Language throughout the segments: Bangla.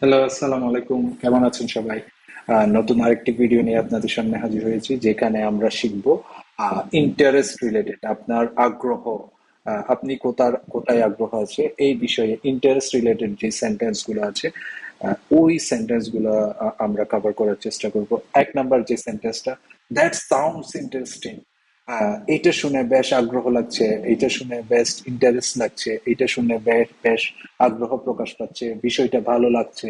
হ্যালো, আসসালামু আলাইকুম। কেমন আছেন সবাই? নতুন আরেকটি ভিডিও নিয়ে আপনাদের সামনে হাজির হয়েছি, যেখানে আমরা শিখব ইন্টারেস্ট রিলেটেড, আপনার আগ্রহ, আপনি কোথায় আগ্রহ আছে এই বিষয়ে ইন্টারেস্ট রিলেটেড যে সেন্টেন্স গুলো আছে, ওই সেন্টেন্স গুলো আমরা কভার করার চেষ্টা করব। এক নাম্বার যে সেন্টেন্সটা, দ্যাট সাউন্ডস ইন্টারেস্টিং, এটা শুনে বেশ আগ্রহ লাগছে, এটা শুনে বেশ ইন্টারেস্ট লাগছে, এটা শুনে বেশ বেশ আগ্রহ প্রকাশ পাচ্ছে, বিষয়টা ভালো লাগছে।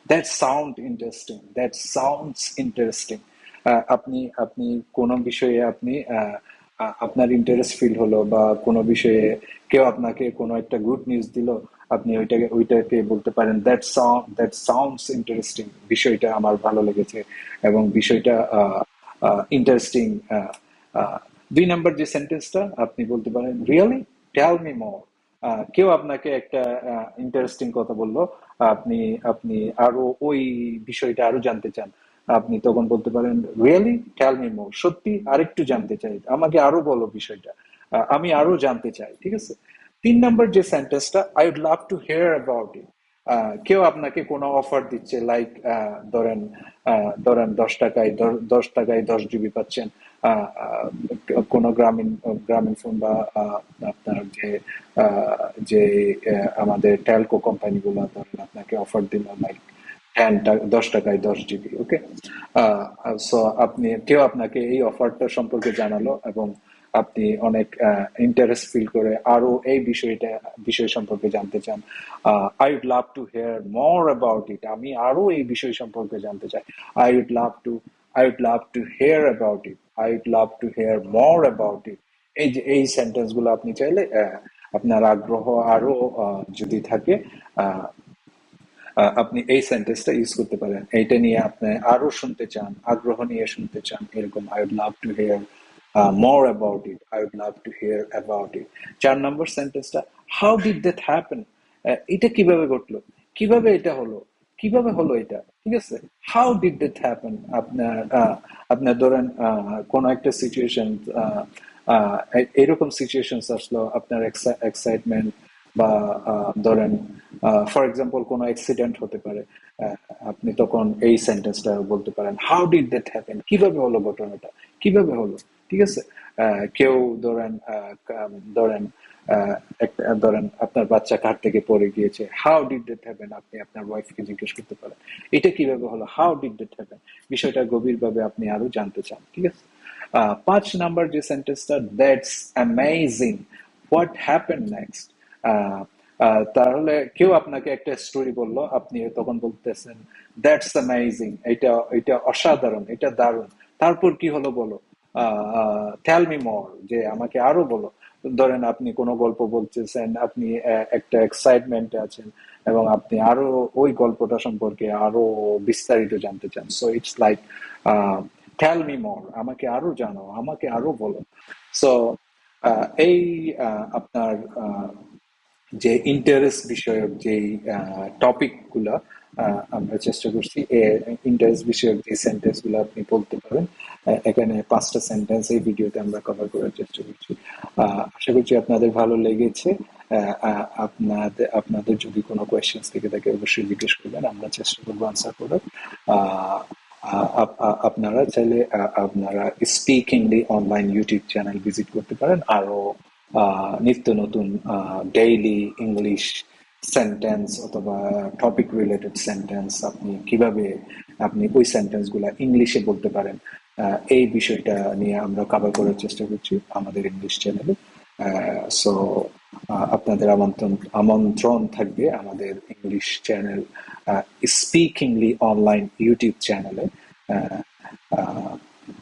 That sound interesting, that sounds interesting. আপনি আপনি কোনো বিষয়ে আপনি আপনার ইন্টারেস্ট ফিল হলো, বা কোনো বিষয়ে কেউ আপনাকে কোনো একটা গুড নিউজ দিল, আপনি ওইটাকে বলতে পারেন দ্যাট সাউন্ডস ইন্টারেস্টিং, বিষয়টা আমার ভালো লেগেছে এবং বিষয়টা ইন্টারেস্টিং। দুই নাম্বার যে সেন্টেন্সটা, আপনি বলতে পারেন রিয়েলি, টেল মি মোর। কেউ আপনাকে একটা ইন্টারেস্টিং কথা বললো, আপনি আপনি আরো ওই বিষয়টা আরো জানতে চান, আপনি তখন বলতে পারেন রিয়েলি, টেল মি মোর, সত্যি আরেকটু জানতে চাই, আমাকে আরো বলো বিষয়টা, আমি আরো জানতে চাই। ঠিক আছে। তিন নাম্বার যে সেন্টেন্সটা, I would love to hear about it. কেউ আপনাকে কোনো অফার দিচ্ছে, লাইক ধরেন ধরেন 10 টাকায় 10 জিবি পাচ্ছেন, আহ, আহ, কোনো গ্রামীণ ফোন বা আপনার যে আমাদের টেলকো কোম্পানিগুলো ধরেন আপনাকে অফার দিল, লাইক 10 টাকায় 10 জিবি। ওকে। সো কেউ আপনাকে এই অফারটা সম্পর্কে জানালো এবং আপনি অনেক ইন্টারেস্ট ফিল করে আরো এই বিষয় সম্পর্কে জানতে চান। I would love to hear more about it, আমি আরো এই বিষয় সম্পর্কে জানতে চাই। I would love to I would love to hear about it, I would love to hear more about it. এই সেন্টেন্স গুলো আপনি চাইলে আপনার আগ্রহ আরো যদি থাকে, আহ, আপনি এই সেন্টেন্সটা ইউজ করতে পারেন। এইটা নিয়ে আপনি আরো শুনতে চান, আগ্রহ নিয়ে শুনতে চান, এরকম I would love to hear more about it, I would love to hear about it. 4 নম্বর সেন্টেন্সটা, হাউ ডিড দ্যাট হ্যাপেন। এটা কিভাবে ঘটলো, কিভাবে এটা হলো, কিভাবে হলো এটা। ঠিক আছে। হাউ ডিড দ্যাট হ্যাপেন, আপনার ধরেন কোন একটা সিচুয়েশন, এরকম সিচুয়েশন আসলো, আপনার এক্সাইটমেন্ট বা ধরেন ফর এক্সাম্পল কোনো অ্যাক্সিডেন্ট হতে পারে, আহ, আপনি তখন এই সেন্টেন্সটা বলতে পারেন, হাউ ডিড দ্যাট হ্যাপেন, কিভাবে হলো ঘটনাটা, কিভাবে হলো। ঠিক আছে। কেউ ধরেন ধরেন ধরেন আপনার বাচ্চা কার থেকে পড়ে গিয়েছে, হাউ ডিড দ্যাট হ্যাপেন, আপনি আপনার ওয়াইফকে জিজ্ঞেস করতে পারেন এটা কিভাবে হলো, হাউ ডিড দ্যাট হ্যাপেন, বিষয়টা গভীরভাবে আপনি আরো জানতে চান। ঠিক আছে। 5 নাম্বার যে সেন্টেন্সটা, that's amazing, what happen next. তাহলে কেউ আপনাকে একটা স্টোরি বললো, আপনি তখন বলতেছেন দ্যাটস অ্যামেজিং, এটা এটা অসাধারণ, এটা দারুণ, তারপর কি হলো বলো, টেল মি মোর, যে আমাকে আরো বলো। ধরেন আপনি কোনো গল্প বলতেছেন, আপনি একটা এক্সাইটমেন্টে আছেন এবং আপনি আরো ওই গল্পটা সম্পর্কে আরো বিস্তারিত জানতে চান। So it's like tell me more, আমাকে আরো জানো, আমাকে আরো বলো। সো এই আপনার যে ইন্টারেস্ট বিষয়ক যে টপিক গুলা আমরা চেষ্টা করছি, ইন্টারেস্ট বিষয়ক যে সেন্টেন্স গুলো আপনি বলতে পারেন। এখানে 5টা সেন্টেন্স এই ভিডিওতে আমরা কভার করার চেষ্টা করছি। আশা করছি আপনাদের ভালো লেগেছে। আপনাদের যদি কোনো কোয়েশ্চেন্স থেকে থাকে অবশ্যই জিজ্ঞেস করবেন, আমরা চেষ্টা করবো আনসার করার। আহ, আপনারা চাইলে আপনারা স্পিকিংলি অনলাইন ইউটিউব চ্যানেল ভিজিট করতে পারেন, আরো নিত্য নতুন ডেইলি ইংলিশ সেন্টেন্স অথবা টপিক রিলেটেড সেন্টেন্স আপনি ওই সেন্টেন্স গুলা ইংলিশে বলতে পারেন, এই বিষয়টা নিয়ে আমরা কভার করার চেষ্টা করছি আমাদের ইংলিশ চ্যানেলে। সো আপনাদের আমন্ত্রণ থাকবে আমাদের ইংলিশ চ্যানেল স্পিকিংলি অনলাইন ইউটিউব চ্যানেলে।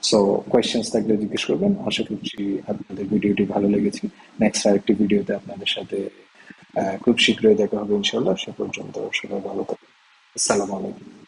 সো কোয়েশ্চেন্স থাকলে জিজ্ঞেস করবেন। আশা করছি আপনাদের ভিডিওটি ভালো লেগেছে। নেক্সট আরেকটি ভিডিওতে আপনাদের সাথে খুব শীঘ্রই দেখা হবে ইনশাল্লাহ। সে পর্যন্ত সবাই ভালো থাকবেন। আসসালামু আলাইকুম।